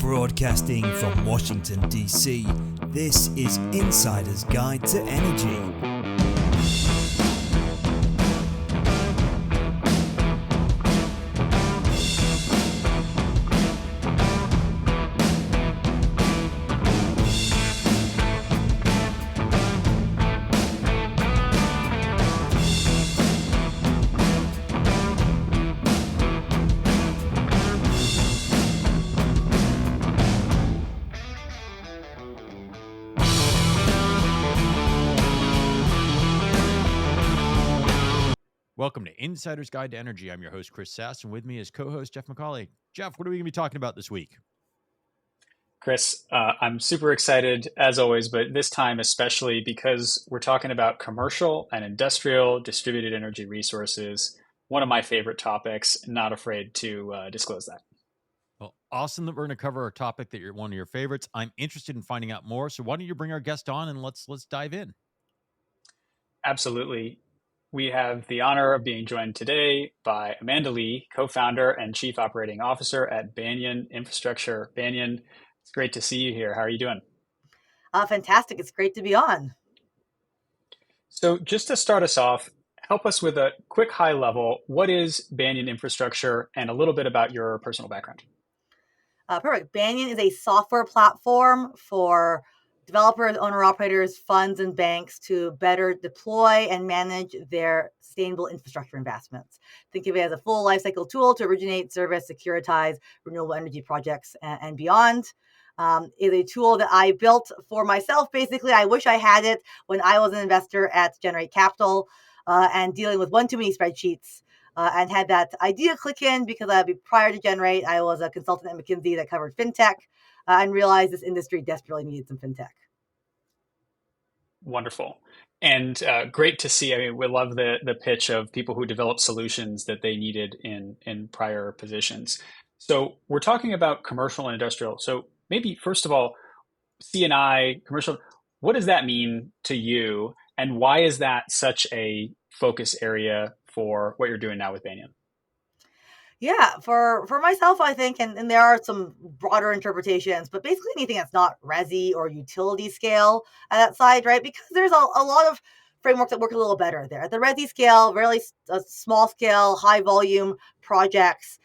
Broadcasting from Washington, D.C., this is Insider's Guide to Energy. Welcome to Insider's Guide to Energy. I'm your host, Chris Sass, and with me is co-host Jeff McCauley. Jeff, what are we going to be talking about this week? Chris, I'm super excited as always, but this time especially because we're talking about commercial and industrial distributed energy resources. One of my favorite topics, not afraid to disclose that. Well, awesome that we're going to cover a topic that you're one of your favorites. I'm interested in finding out more, so why don't you bring our guest on and let's dive in. Absolutely. We have the honor of being joined today by Amanda Lee, co-founder and chief operating officer at Banyan Infrastructure. Banyan, it's great to see you here. How are you doing? Fantastic. It's great to be on. So just to start us off, help us with a quick high level. What is Banyan Infrastructure and a little bit about your personal background? Perfect. Banyan is a software platform for developers, owner-operators, funds, and banks to better deploy and manage their sustainable infrastructure investments. Think of it as a full lifecycle tool to originate, service, securitize renewable energy projects and beyond. Is a tool that I built for myself. Basically, I wish I had it when I was an investor at Generate Capital and dealing with one too many spreadsheets. And had that idea click in because prior to Generate, I was a consultant at McKinsey that covered fintech and realized this industry desperately needed some fintech. Wonderful. And great to see. I mean, we love the pitch of people who develop solutions that they needed in prior positions. So we're talking about commercial and industrial. So maybe first of all, C&I, commercial, what does that mean to you? And why is that such a focus area for what you're doing now with Banyan? Yeah, for myself, I think, and there are some broader interpretations, but basically anything that's not resi or utility scale at that side, right? Because there's a lot of frameworks that work a little better there. At the resi scale, really small scale, high volume projects,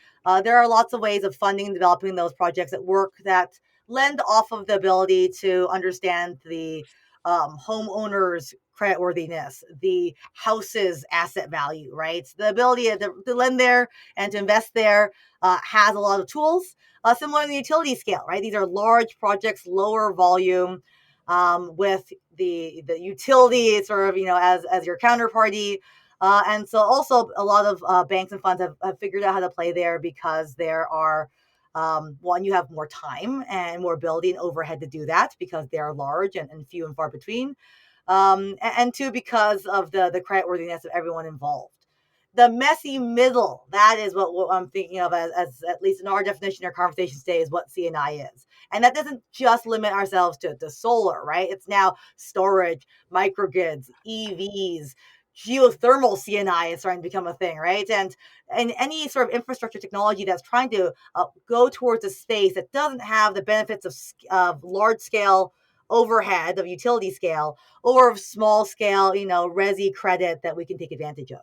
there are lots of ways of funding and developing those projects that work that lend off of the ability to understand the homeowners' creditworthiness, the house's asset value, right? The ability to lend there and to invest there has a lot of tools, similar to the utility scale, right? These are large projects, lower volume, with the utility sort of, as your counterparty. And so also a lot of banks and funds have figured out how to play there because there are one, you have more time and more ability and overhead to do that because they are large and few and far between. And two, because of the creditworthiness of everyone involved. The messy middle, that is what I'm thinking of as at least in our definition or conversation today, is what C&I is. And that doesn't just limit ourselves to solar, right? It's now storage, microgrids, EVs, geothermal C&I is starting to become a thing, right? And any sort of infrastructure technology that's trying to go towards a space that doesn't have the benefits of large scale overhead of utility scale or of small scale, resi credit that we can take advantage of.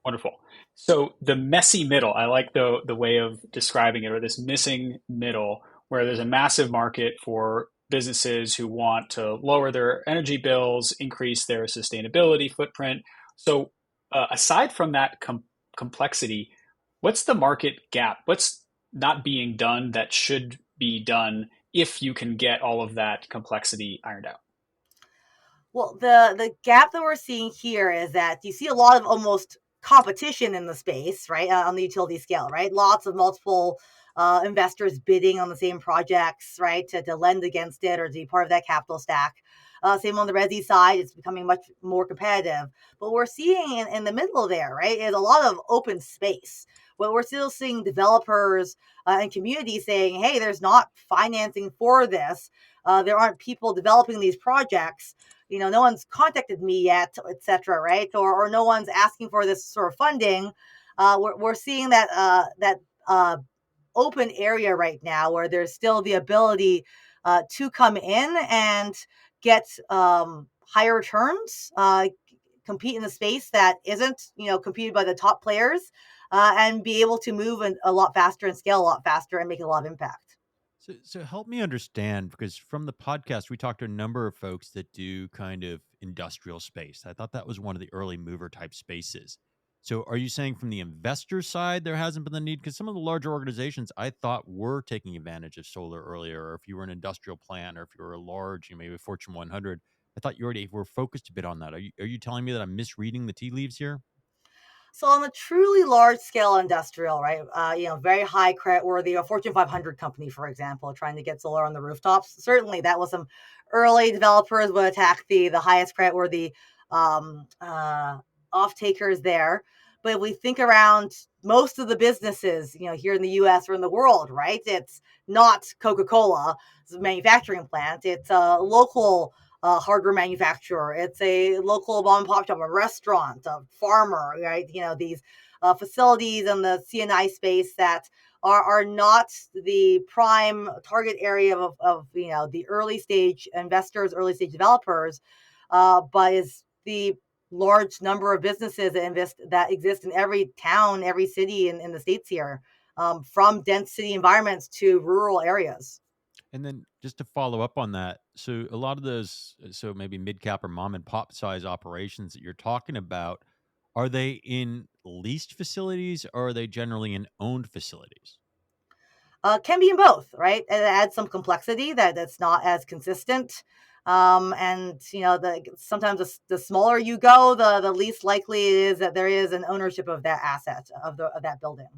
Wonderful. So the messy middle, I like the way of describing it, or this missing middle, where there's a massive market for businesses who want to lower their energy bills, increase their sustainability footprint. So aside from that complexity, what's the market gap? What's not being done that should be done if you can get all of that complexity ironed out? Well, the gap that we're seeing here is that you see a lot of almost competition in the space, right? On the utility scale, right? Lots of multiple investors bidding on the same projects, right? To lend against it or to be part of that capital stack. Same on the resi side, it's becoming much more competitive. But we're seeing in the middle there, right, is a lot of open space. Well, we're still seeing developers and communities saying, hey, there's not financing for this. There aren't people developing these projects. No one's contacted me yet, et cetera, right? Or no one's asking for this sort of funding. We're seeing that open area right now where there's still the ability to come in and get higher returns, compete in a space that isn't, competed by the top players, and be able to move a lot faster and scale a lot faster and make a lot of impact. So help me understand, because from the podcast we talked to a number of folks that do kind of industrial space. I thought that was one of the early mover type spaces. So are you saying from the investor side there hasn't been the need? Because some of the larger organizations I thought were taking advantage of solar earlier, or if you were an industrial plant, or if you were a large, maybe a Fortune 100, I thought you already were focused a bit on that. Are you telling me that I'm misreading the tea leaves here? So on a truly large scale industrial, right? Very high credit worthy, a Fortune 500 company, for example, trying to get solar on the rooftops. Certainly, that was some early developers would attack the highest credit worthy off takers there. But if we think around most of the businesses, here in the U.S. or in the world, right? It's not Coca-Cola, it's a manufacturing plant. It's a local hardware manufacturer. It's a local mom and pop shop, a restaurant, a farmer, right? These facilities in the CNI space that are not the prime target area of the early stage investors, early stage developers, but is the large number of businesses that exist in every town, every city in the States here, from dense city environments to rural areas. And then just to follow up on that, so a lot of those, so maybe mid cap or mom and pop size operations that you're talking about, are they in leased facilities or are they generally in owned facilities? Can be in both, right? And it adds some complexity that's not as consistent. And sometimes the smaller you go, the least likely it is that there is an ownership of that asset of that building.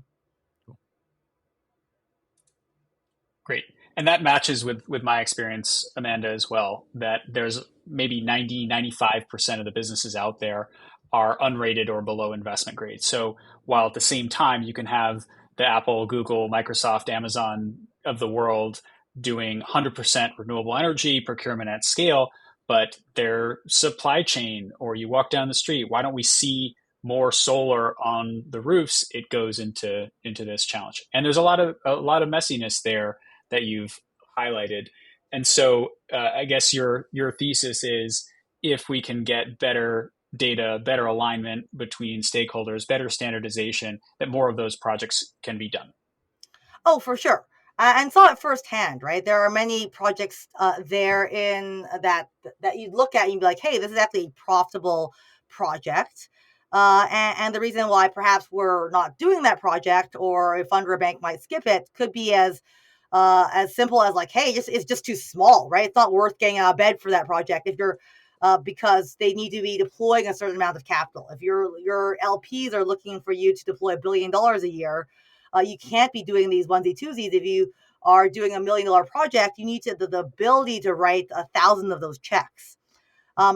Great. And that matches with my experience, Amanda, as well, that there's maybe 95% of the businesses out there are unrated or below investment grade. So while at the same time you can have the Apple, Google, Microsoft, Amazon of the world doing 100% renewable energy procurement at scale, but their supply chain, or you walk down the street, why don't we see more solar on the roofs? It goes into this challenge. And there's a lot of messiness there that you've highlighted. And so I guess your thesis is, if we can get better data, better alignment between stakeholders, better standardization, that more of those projects can be done. Oh, for sure. And saw it firsthand, right? There are many projects there in that you look at and you'd be like, hey, this is actually a profitable project. And the reason why perhaps we're not doing that project, or a fund or a bank might skip it, could be as simple as like, hey, it's just too small, right? It's not worth getting out of bed for that project if you're because they need to be deploying a certain amount of capital. If your LPs are looking for you to deploy $1 billion a year, you can't be doing these onesie twosies. If you are doing $1 million project, you need the ability to write 1,000 of those checks.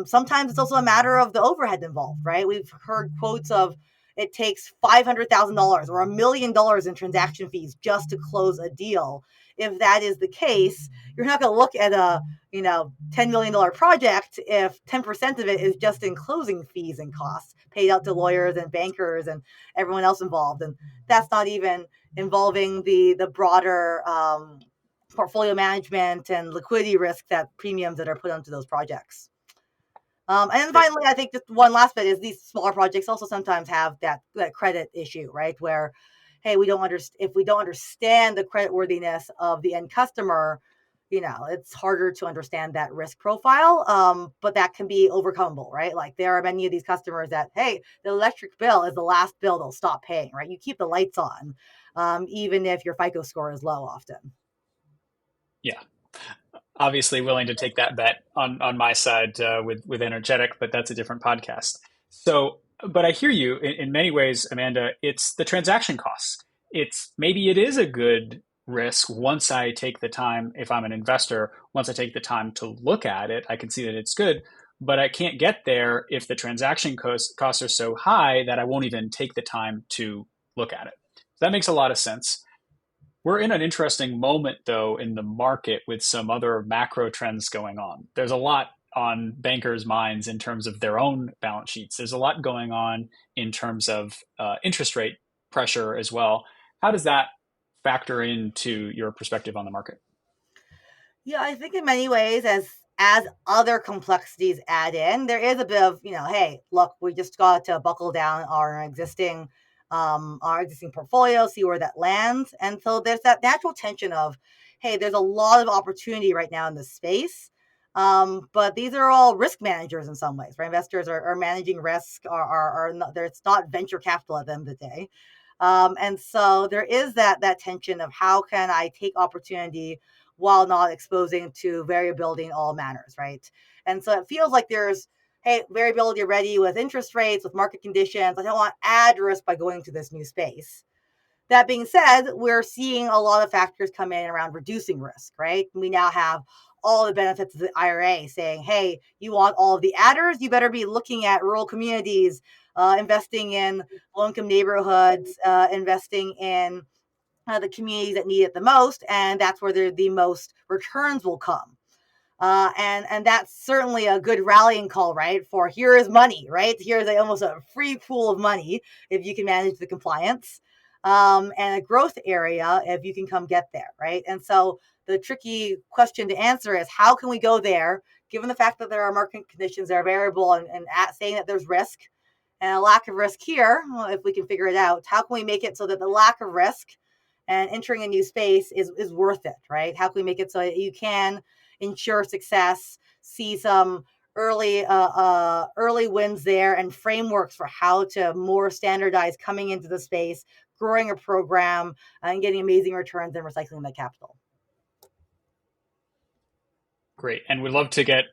Sometimes it's also a matter of the overhead involved, right? We've heard quotes of it takes $500,000 or $1 million in transaction fees just to close a deal. If that is the case, you're not going to look at a $10 million project if 10% of it is just in closing fees and costs paid out to lawyers and bankers and everyone else involved. And that's not even involving the broader portfolio management and liquidity risk, that premiums that are put onto those projects. And then finally, I think just one last bit is these smaller projects also sometimes have that credit issue, right? Where, hey, if we don't understand the credit worthiness of the end customer, it's harder to understand that risk profile. But that can be overcomable, right? Like there are many of these customers that, hey, the electric bill is the last bill they'll stop paying, right? You keep the lights on, even if your FICO score is low often. Yeah. Obviously willing to take that bet on my side with energetic, but that's a different podcast. So, but I hear you in many ways, Amanda. It's the transaction costs. Maybe it is a good risk once I take the time. If I'm an investor, once I take the time to look at it, I can see that it's good. But I can't get there if the transaction costs are so high that I won't even take the time to look at it. So that makes a lot of sense. We're in an interesting moment, though, in the market with some other macro trends going on. There's a lot on bankers' minds in terms of their own balance sheets. There's a lot going on in terms of interest rate pressure as well. How does that factor into your perspective on the market? Yeah, I think in many ways, as other complexities add in, there is a bit of, hey, look, we just got to buckle down our existing portfolio, see where that lands. And so there's that natural tension of, hey, there's a lot of opportunity right now in this space. But these are all risk managers in some ways, right? Investors are managing risk, are not, it's not venture capital at the end of the day. And so there is that tension of how can I take opportunity while not exposing to variability in all manners, right? And so it feels like there's, hey, variability already with interest rates, with market conditions. I don't want to add risk by going to this new space. That being said, we're seeing a lot of factors come in around reducing risk, right? We now have all the benefits of the IRA saying, hey, you want all of the adders, you better be looking at rural communities, investing in low-income neighborhoods, investing in the communities that need it the most, and that's where the most returns will come. And that's certainly a good rallying call, right? For here is money, right? Here's almost a free pool of money if you can manage the compliance, and a growth area if you can come get there, right? And so the tricky question to answer is how can we go there, given the fact that there are market conditions that are variable and saying that there's risk and a lack of risk here. Well, if we can figure it out, how can we make it so that the lack of risk and entering a new space is worth it, right? How can we make it so that you can ensure success, see some early wins there, and frameworks for how to more standardize coming into the space, growing a program, and getting amazing returns and recycling the capital. Great. And we'd love to get,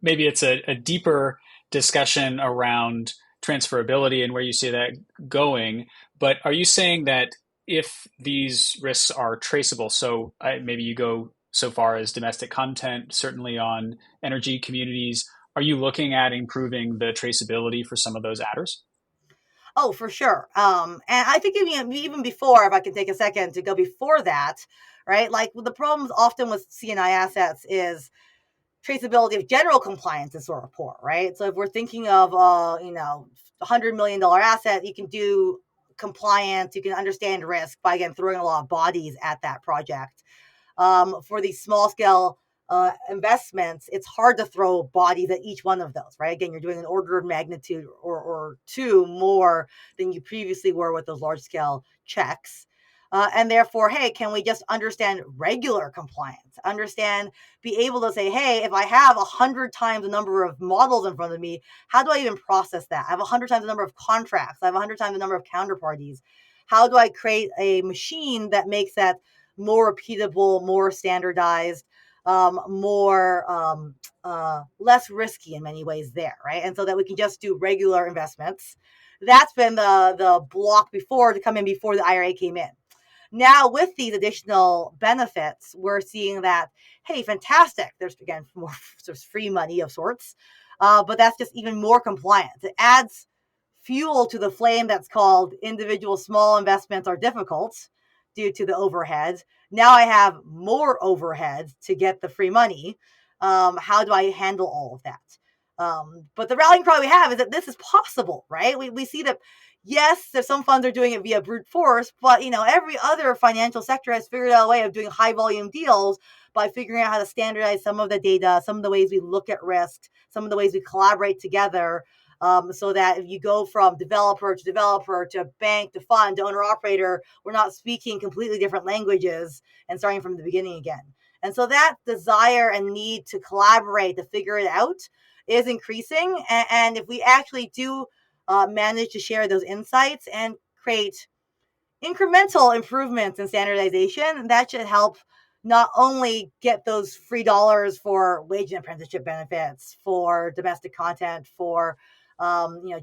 maybe it's a deeper discussion around transferability and where you see that going. But are you saying that if these risks are traceable, so maybe you go so far as domestic content, certainly on energy communities, are you looking at improving the traceability for some of those adders? Oh, for sure. And I think even before, if I can take a second to go before that, right? Like the problems often with CNI assets is traceability of general compliance is sort of poor, right? So if we're thinking of $100 million asset, you can do compliance, you can understand risk by again throwing a lot of bodies at that project. For these small scale investments, it's hard to throw bodies at each one of those, right? Again, you're doing an order of magnitude or two more than you previously were with those large scale checks. And therefore, hey, can we just understand regular compliance? Be able to say, hey, if I have 100 times the number of models in front of me, how do I even process that? I have 100 times the number of contracts. I have 100 times the number of counterparties. How do I create a machine that makes that more repeatable, more standardized, more less risky in many ways there, right? And so that we can just do regular investments. That's been the block before to come in before the IRA came in. Now, with these additional benefits, we're seeing that, hey, fantastic. There's, again, more free money of sorts, but that's just even more compliance. It adds fuel to the flame that's called individual small investments are difficult due to the overhead. Now I have more overhead to get the free money. How do I handle all of that? But the rallying cry we have is that this is possible, right? We see that, yes, there's some funds are doing it via brute force, but every other financial sector has figured out a way of doing high volume deals by figuring out how to standardize some of the data, some of the ways we look at risk, some of the ways we collaborate together, so that if you go from developer to bank to fund to owner operator, we're not speaking completely different languages and starting from the beginning again. And so that desire and need to collaborate to figure it out is increasing. And if we actually do manage to share those insights and create incremental improvements in standardization, that should help not only get those free dollars for wage and apprenticeship benefits, for domestic content, for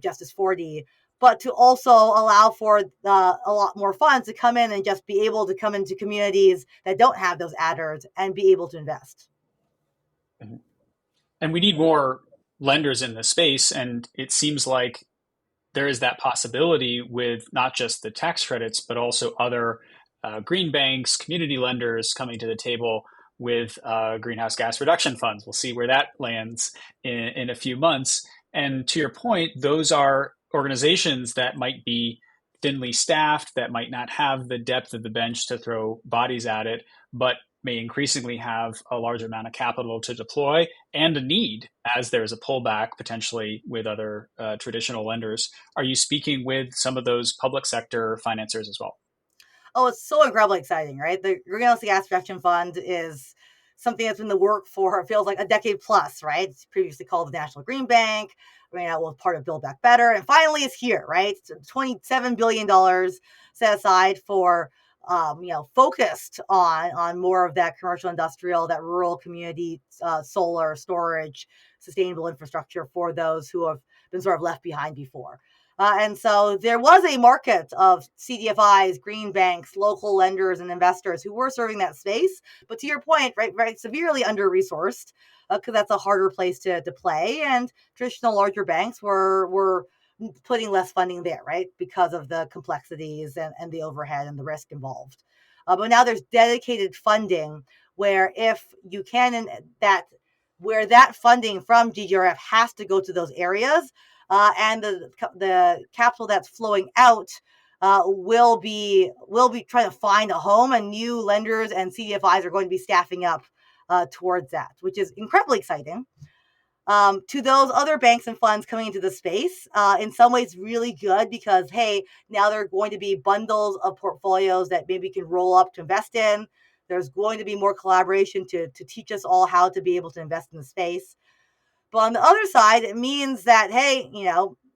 Justice 40, but to also allow for a lot more funds to come in and just be able to come into communities that don't have those adders and be able to invest. Mm-hmm. And we need more lenders in the space, and it seems like there is that possibility with not just the tax credits, but also other green banks, community lenders coming to the table with greenhouse gas reduction funds. We'll see where that lands in a few months. And to your point, those are organizations that might be thinly staffed, that might not have the depth of the bench to throw bodies at it, but may increasingly have a large amount of capital to deploy and a need as there's a pullback potentially with other traditional lenders. Are you speaking with some of those public sector financiers as well? Oh, it's so incredibly exciting, right? The Greenhouse Gas Reduction Fund is something that's been in the work for, it feels like, a decade plus, right? It's previously called the National Green Bank, was part of Build Back Better, and finally it's here, right? So $27 billion set aside for, focused on more of that commercial industrial, that rural community, solar storage, sustainable infrastructure for those who have been sort of left behind before. And so there was a market of CDFIs, green banks, local lenders, and investors who were serving that space. But to your point, right, severely under-resourced, because that's a harder place to play. And traditional larger banks were putting less funding there, right, because of the complexities and the overhead and the risk involved. But now there's dedicated funding where if you can, where that funding from GGRF has to go to those areas, and the capital that's flowing out will be trying to find a home, and new lenders and CDFIs are going to be staffing up towards that, which is incredibly exciting. To those other banks and funds coming into the space, in some ways really good, because, hey, now there are going to be bundles of portfolios that maybe can roll up to invest in. There's going to be more collaboration to teach us all how to be able to invest in the space. But on the other side, it means that, hey,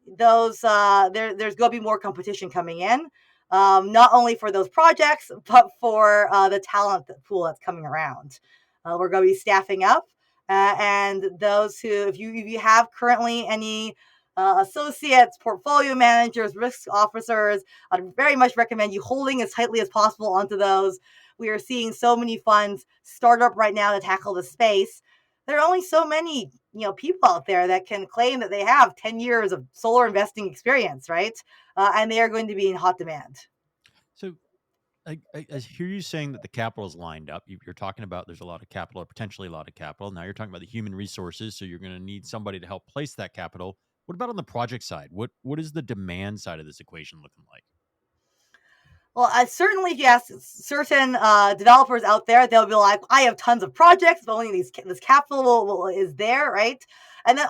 those there's going to be more competition coming in, not only for those projects, but for the talent pool that's coming around. We're going to be staffing up, and those who, if you have currently any associates, portfolio managers, risk officers, I'd very much recommend you holding as tightly as possible onto those. We are seeing so many funds start up right now to tackle the space. There are only so many people out there that can claim that they have 10 years of solar investing experience, right? And they are going to be in hot demand. So I hear you saying that the capital is lined up. You're talking about there's a lot of capital, or potentially a lot of capital. Now you're talking about the human resources, so you're going to need somebody to help place that capital. What about on the project side? What is the demand side of this equation looking like? Well, certainly, if you ask certain developers out there, they'll be like, I have tons of projects, but only this capital is there, right? And then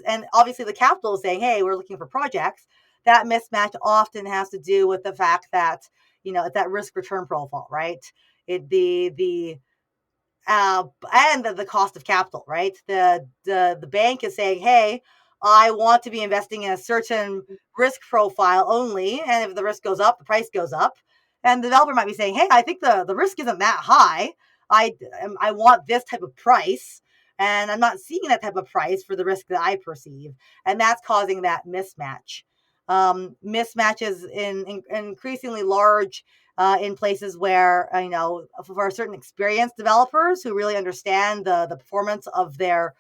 and obviously the capital is saying, hey, we're looking for projects. That mismatch often has to do with the fact that, it's that risk return profile, right? The and the cost of capital, right? The bank is saying, hey, I want to be investing in a certain risk profile only, and if the risk goes up, the price goes up. And the developer might be saying, hey, I think the risk isn't that high. I want this type of price, and I'm not seeing that type of price for the risk that I perceive, and that's causing that mismatch. Mismatches in increasingly large in places where, for certain experienced developers who really understand the performance of their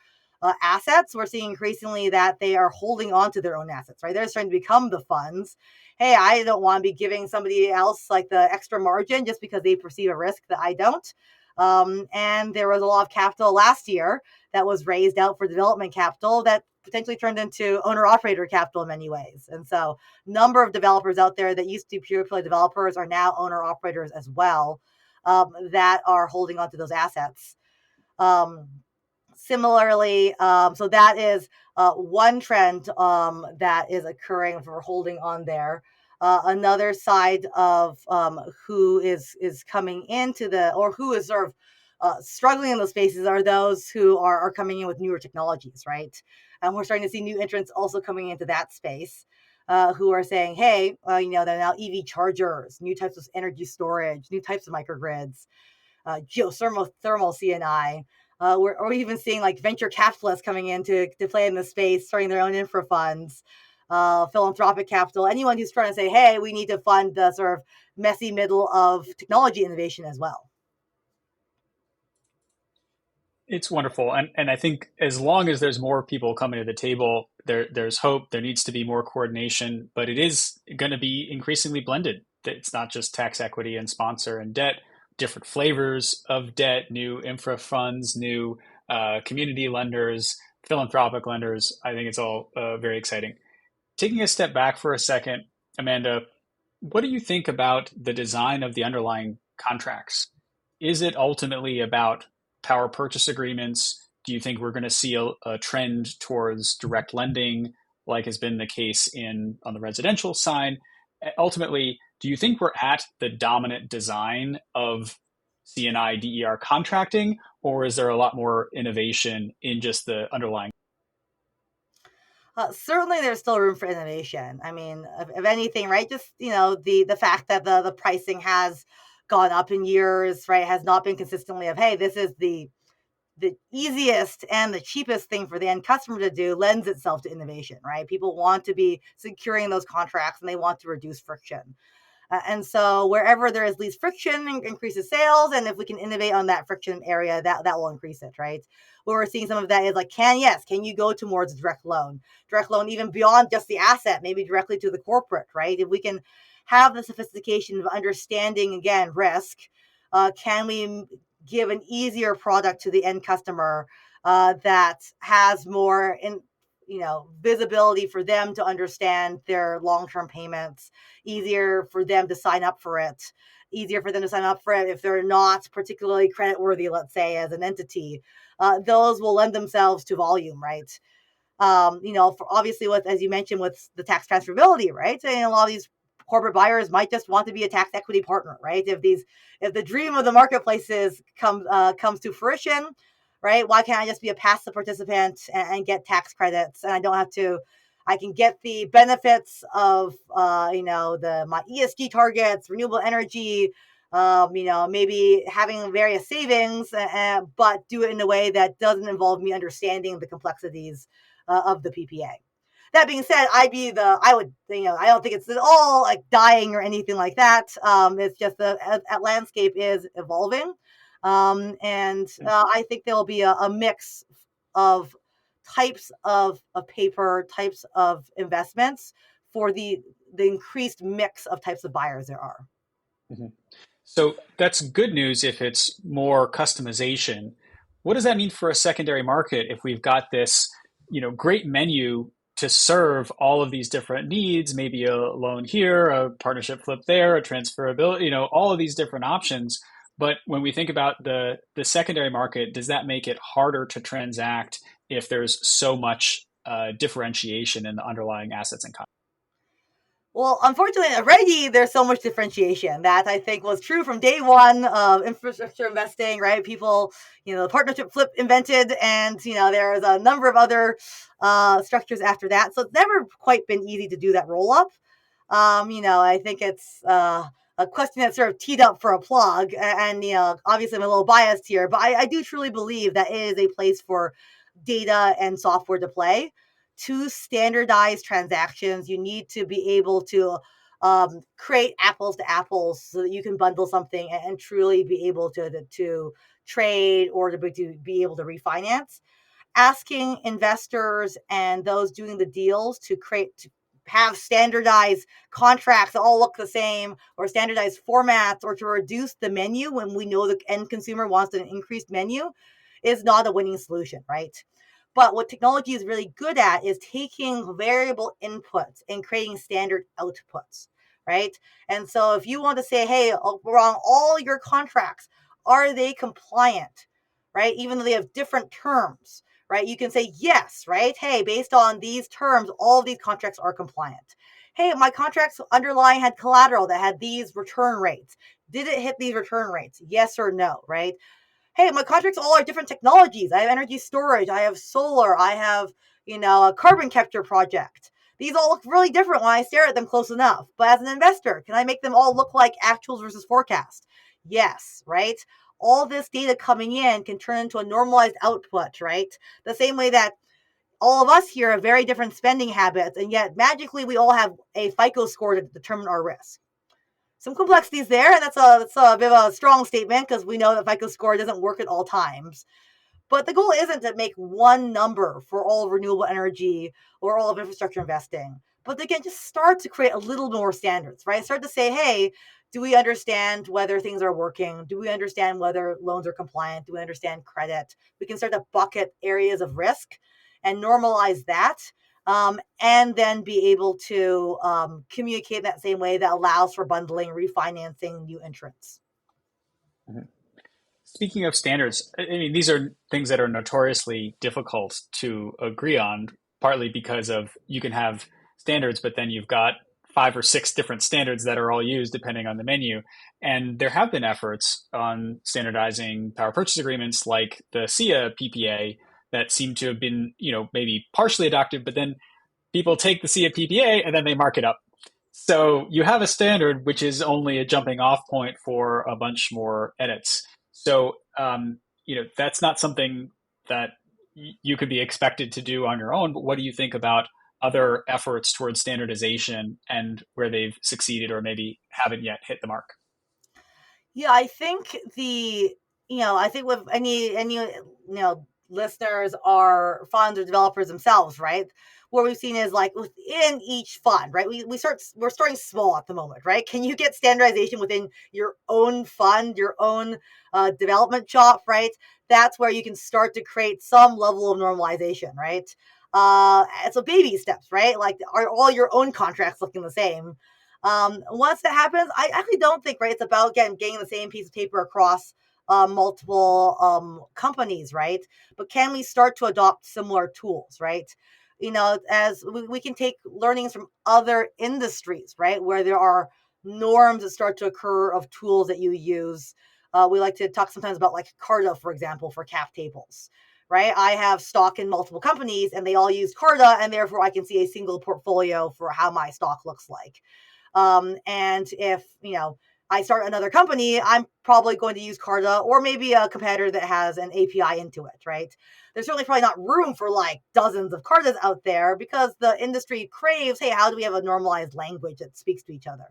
assets, we're seeing increasingly that they are holding on to their own assets, right? They're starting to become the funds. Hey, I don't want to be giving somebody else like the extra margin just because they perceive a risk that I don't. And there was a lot of capital last year that was raised out for development capital that potentially turned into owner-operator capital in many ways. And so number of developers out there that used to be pure play developers are now owner-operators as well, that are holding on to those assets. Similarly, so that is one trend that is occurring for holding on there. Another side of who is coming into or who is sort of struggling in those spaces are those who are coming in with newer technologies, right? And we're starting to see new entrants also coming into that space, who are saying, hey, they're now EV chargers, new types of energy storage, new types of microgrids, geothermal CNI. We're even seeing like venture capitalists coming in to play in the space, starting their own infra funds, philanthropic capital, anyone who's trying to say, hey, we need to fund the sort of messy middle of technology innovation as well. It's wonderful. And I think as long as there's more people coming to the table, there's hope. There needs to be more coordination, but it is going to be increasingly blended. It's not just tax equity and sponsor and debt, different flavors of debt, new infra funds, new community lenders, philanthropic lenders. I think it's all very exciting. Taking a step back for a second, Amanda, What do you think about the design of the underlying contracts? Is it ultimately about power purchase agreements? Do you think we're going to see a trend towards direct lending, like has been the case on the residential side? Ultimately, do you think we're at the dominant design of CNI DER contracting, or is there a lot more innovation in just the underlying? Certainly, there's still room for innovation. I mean, if anything, right? Just the fact that the pricing has gone up in years, right, has not been consistently of, hey, this is the easiest and the cheapest thing for the end customer to do, lends itself to innovation, right? People want to be securing those contracts and they want to reduce friction. And so wherever there is least friction, increases sales. And if we can innovate on that friction area, that will increase it, right? Where we're seeing some of that is like, can you go towards direct loan, even beyond just the asset, maybe directly to the corporate, right? If we can have the sophistication of understanding, again, risk, can we give an easier product to the end customer that has more visibility for them to understand their long-term payments, easier for them to sign up for it, if they're not particularly creditworthy, let's say, as an entity. Those will lend themselves to volume, right? For obviously, with, as you mentioned, with the tax transferability, right? And a lot of these corporate buyers might just want to be a tax equity partner, right? If the dream of the marketplaces comes to fruition, right? Why can't I just be a passive participant and get tax credits, and I can get the benefits of my ESG targets, renewable energy, maybe having various savings, but do it in a way that doesn't involve me understanding the complexities of the PPA. That being said, I don't think it's at all like dying or anything like that. It's just that landscape is evolving. And I think there will be a mix of types of paper, types of investments for the increased mix of types of buyers there are. Mhm. So that's good news if it's more customization. What does that mean for a secondary market if we've got this, great menu to serve all of these different needs, maybe a loan here, a partnership flip there, a transferability, all of these different options. But when we think about the secondary market, does that make it harder to transact if there's so much differentiation in the underlying assets and contracts? Well, unfortunately, already there's so much differentiation that I think was true from day one of infrastructure investing, right? People, the partnership flip invented, and, there's a number of other structures after that. So it's never quite been easy to do that roll up. I think it's a question that's sort of teed up for a plug. And, obviously I'm a little biased here, but I do truly believe that it is a place for data and software to play. To standardize transactions, you need to be able to create apples to apples so that you can bundle something and truly be able to trade or to be able to refinance. Asking investors and those doing the deals to have standardized contracts that all look the same, or standardized formats, or to reduce the menu when we know the end consumer wants an increased menu, is not a winning solution, right? But what technology is really good at is taking variable inputs and creating standard outputs, right? And so if you want to say, hey, on all your contracts, are they compliant, right? Even though they have different terms, right? You can say yes, right? Hey, based on these terms, all of these contracts are compliant. Hey, my contracts underlying had collateral that had these return rates. Did it hit these return rates? Yes or no, right? Hey, my contracts all are different technologies. I have energy storage, I have solar, I have, a carbon capture project. These all look really different when I stare at them close enough. But as an investor, can I make them all look like actuals versus forecast? Yes, right? All this data coming in can turn into a normalized output, right? The same way that all of us here have very different spending habits, and yet magically we all have a FICO score to determine our risk. Some complexities there, and that's a bit of a strong statement because we know that FICO score doesn't work at all times. But the goal isn't to make one number for all of renewable energy or all of infrastructure investing, but again, just start to create a little more standards, right? Start to say, hey, do we understand whether things are working? Do we understand whether loans are compliant? Do we understand credit? We can start to bucket areas of risk and normalize that. and then be able to communicate in that same way that allows for bundling, refinancing, new entrants. Speaking of standards, I mean, these are things that are notoriously difficult to agree on, partly because of you can have standards, but then you've got 5 or 6 different standards that are all used depending on the menu. And there have been efforts on standardizing power purchase agreements like the SIA PPA that seem to have been, maybe partially adopted, but then people take the SIA PPA and then they mark it up. So you have a standard which is only a jumping off point for a bunch more edits. So that's not something that you could be expected to do on your own. But what do you think about other efforts towards standardization and where they've succeeded or maybe haven't yet hit the mark? Yeah, I think I think with any listeners are funds or developers themselves, right? What we've seen is like within each fund, right? We're starting small at the moment, right? Can you get standardization within your own fund, your own development shop, right? That's where you can start to create some level of normalization, right? So baby steps, right? Like, are all your own contracts looking the same? Once that happens, I actually don't think, right, it's about getting the same piece of paper across multiple companies, right? But can we start to adopt similar tools, right? As we can take learnings from other industries, right, where there are norms that start to occur of tools that you use. We like to talk sometimes about like Carta, for example, for cap tables, right? I have stock in multiple companies and they all use Carta, and therefore I can see a single portfolio for how my stock looks like. And if, I start another company, I'm probably going to use Carta or maybe a competitor that has an API into it, right? There's certainly probably not room for like dozens of Cartas out there because the industry craves, hey, how do we have a normalized language that speaks to each other?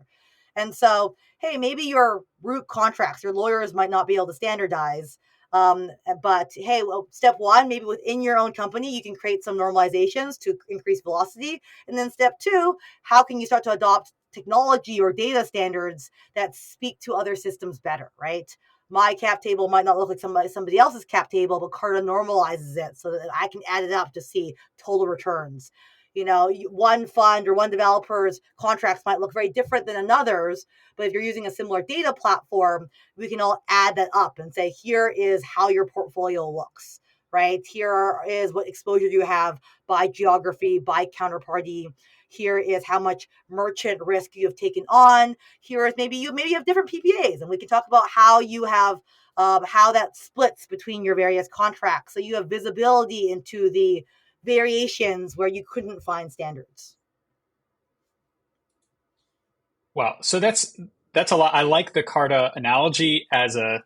And so, hey, maybe your root contracts, your lawyers might not be able to standardize. But hey, well, step one, maybe within your own company, you can create some normalizations to increase velocity. And then step two, how can you start to adopt technology or data standards that speak to other systems better, right? My cap table might not look like somebody else's cap table, but Carta normalizes it so that I can add it up to see total returns. One fund or one developer's contracts might look very different than another's, but if you're using a similar data platform, we can all add that up and say, here is how your portfolio looks, right? Here is what exposure you have by geography, by counterparty. Here is how much merchant risk you have taken on. Here is maybe you have different PPAs, and we can talk about how you have how that splits between your various contracts, so you have visibility into the variations where you couldn't find standards. Wow. So that's a lot. I like the Carta analogy as a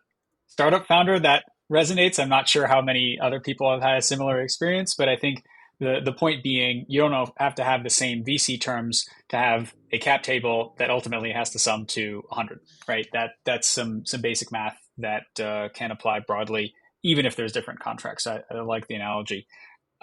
startup founder. That resonates. I'm not sure how many other people have had a similar experience, but I think the point being, you don't have to have the same VC terms to have a cap table that ultimately has to sum to 100, right? That's some basic math that can apply broadly, even if there's different contracts. I like the analogy.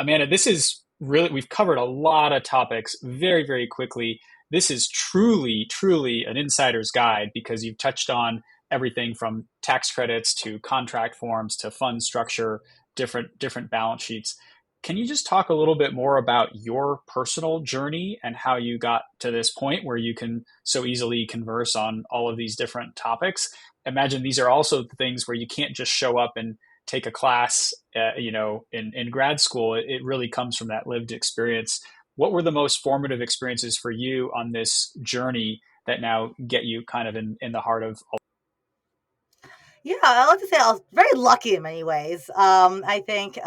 Amanda, this is really, we've covered a lot of topics very, very quickly. This is truly, truly an insider's guide because you've touched on everything from tax credits to contract forms to fund structure, different balance sheets. Can you just talk a little bit more about your personal journey and how you got to this point where you can so easily converse on all of these different topics? Imagine these are also the things where you can't just show up and take a class, in grad school. It really comes from that lived experience. What were the most formative experiences for you on this journey that now get you kind of in the heart of? Yeah, I like to say I was very lucky in many ways. I think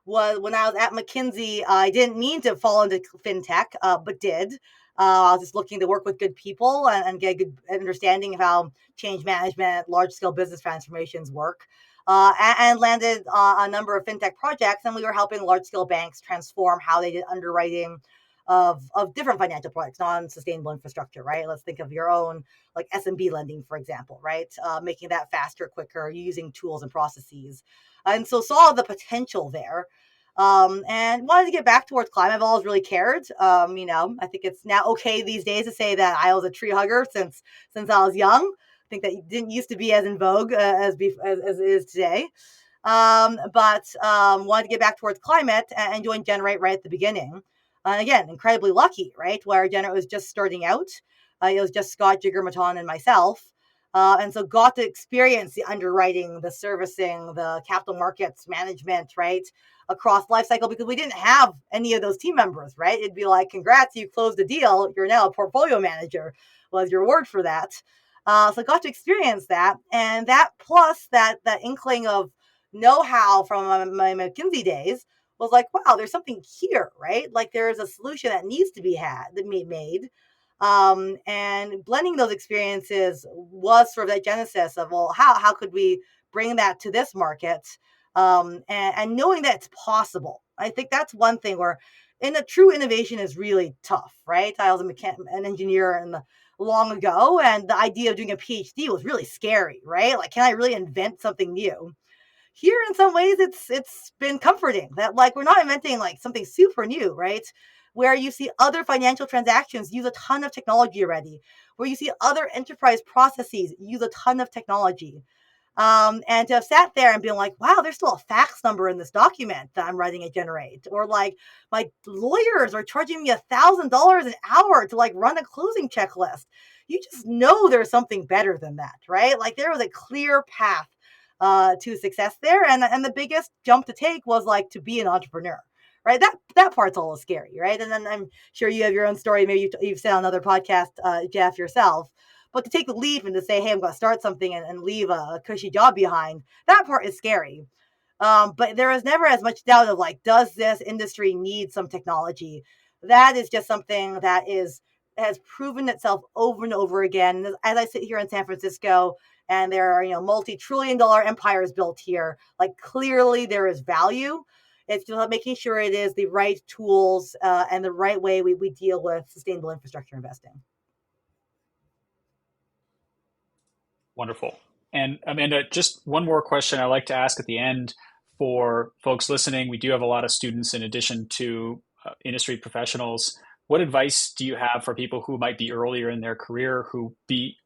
was when I was at McKinsey, I didn't mean to fall into fintech, but did. I was just looking to work with good people and get a good understanding of how change management, large scale business transformations work. And landed a number of fintech projects, and we were helping large scale banks transform how they did underwriting of different financial products, non-sustainable infrastructure, right? Let's think of your own like SMB lending, for example, right? Making that faster, quicker, using tools and processes. And so saw the potential there. And wanted to get back towards climate. I've always really cared. I think it's now okay these days to say that I was a tree hugger since I was young. I think that didn't used to be as in vogue as it is today. But wanted to get back towards climate and joined Generate right at the beginning. Again, incredibly lucky, right? Where Gener was just starting out. It was just Scott, Jigger, Maton, and myself. And so got to experience the underwriting, the servicing, the capital markets management, right? Across life cycle, because we didn't have any of those team members, right? It'd be like, congrats, you closed the deal. You're now a portfolio manager, was your word for that. So I got to experience that. And that plus that inkling of know-how from my McKinsey days was like, wow, there's something here, right? Like there is a solution that needs to be made. And blending those experiences was sort of that genesis of, well, how could we bring that to this market? And knowing that it's possible. I think that's one thing where in a true innovation is really tough, right? I was an engineer long ago, and the idea of doing a PhD was really scary, right? Like, can I really invent something new? Here, in some ways, it's been comforting that like we're not inventing like something super new, right? Where you see other financial transactions use a ton of technology already, where you see other enterprise processes use a ton of technology. And to have sat there and been like, wow, there's still a fax number in this document that I'm writing it generate. Or like my lawyers are charging me $1,000 an hour to like run a closing checklist. You just know there's something better than that, right? Like there was a clear path to success there. And the biggest jump to take was like to be an entrepreneur, right? That part's all scary, right? And then I'm sure you have your own story. Maybe you've said on another podcast, Jeff, yourself. But to take the leap and to say, hey, I'm going to start something and leave a cushy job behind, that part is scary. But there is never as much doubt of like, does this industry need some technology? That is just something that has proven itself over and over again. As I sit here in San Francisco, and there are multi-trillion-dollar empires built here, like clearly there is value. It's just making sure it is the right tools and the right way we deal with sustainable infrastructure investing. Wonderful. And Amanda, just one more question I like to ask at the end for folks listening. We do have a lot of students in addition to industry professionals. What advice do you have for people who might be earlier in their career, who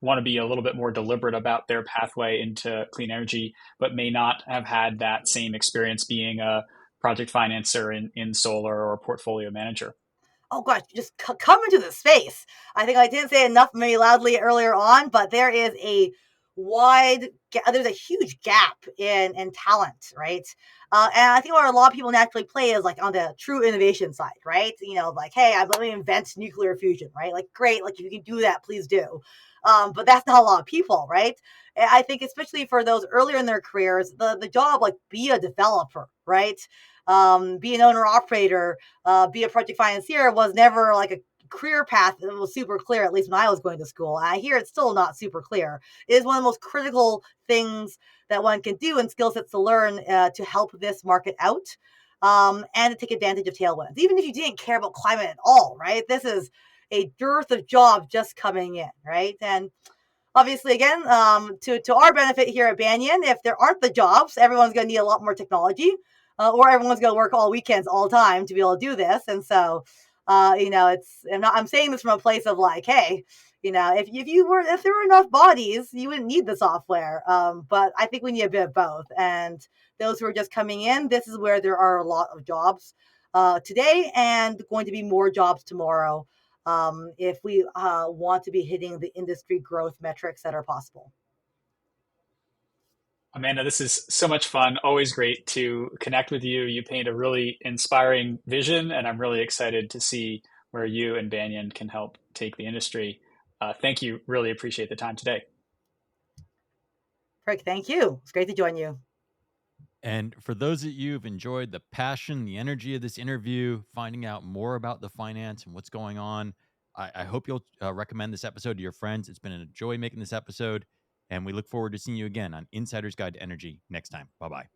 want to be a little bit more deliberate about their pathway into clean energy, but may not have had that same experience being a project financer in solar or portfolio manager? Oh gosh, just come into the space. I think I didn't say enough maybe loudly earlier on, but there's a huge gap in talent, right? And I think where a lot of people naturally play is like on the true innovation side, right? Like, hey, I'm going to invent nuclear fusion, right? Like, great, like if you can do that, please do. But that's not a lot of people, right? And I think especially for those earlier in their careers, the job, like be a developer, right? Be an owner operator, be a project financier was never like a career path that was super clear, at least when I was going to school. I hear it's still not super clear. It is one of the most critical things that one can do and skill sets to learn to help this market out and to take advantage of tailwinds. Even if you didn't care about climate at all, right? This is a dearth of jobs just coming in, right? And obviously, again, to our benefit here at Banyan, if there aren't the jobs, everyone's going to need a lot more technology, or everyone's going to work all weekends, all time to be able to do this. And so, I'm saying this from a place of like, hey, if there were enough bodies, you wouldn't need the software. But I think we need a bit of both. And those who are just coming in, this is where there are a lot of jobs today, and going to be more jobs tomorrow. If we want to be hitting the industry growth metrics that are possible. Amanda, this is so much fun. Always great to connect with you. You paint a really inspiring vision, and I'm really excited to see where you and Banyan can help take the industry. Thank you. Really appreciate the time today. Rick, thank you. It's great to join you. And for those of you who've enjoyed the passion, the energy of this interview, finding out more about the finance and what's going on, I hope you'll recommend this episode to your friends. It's been a joy making this episode, and we look forward to seeing you again on Insider's Guide to Energy next time. Bye-bye.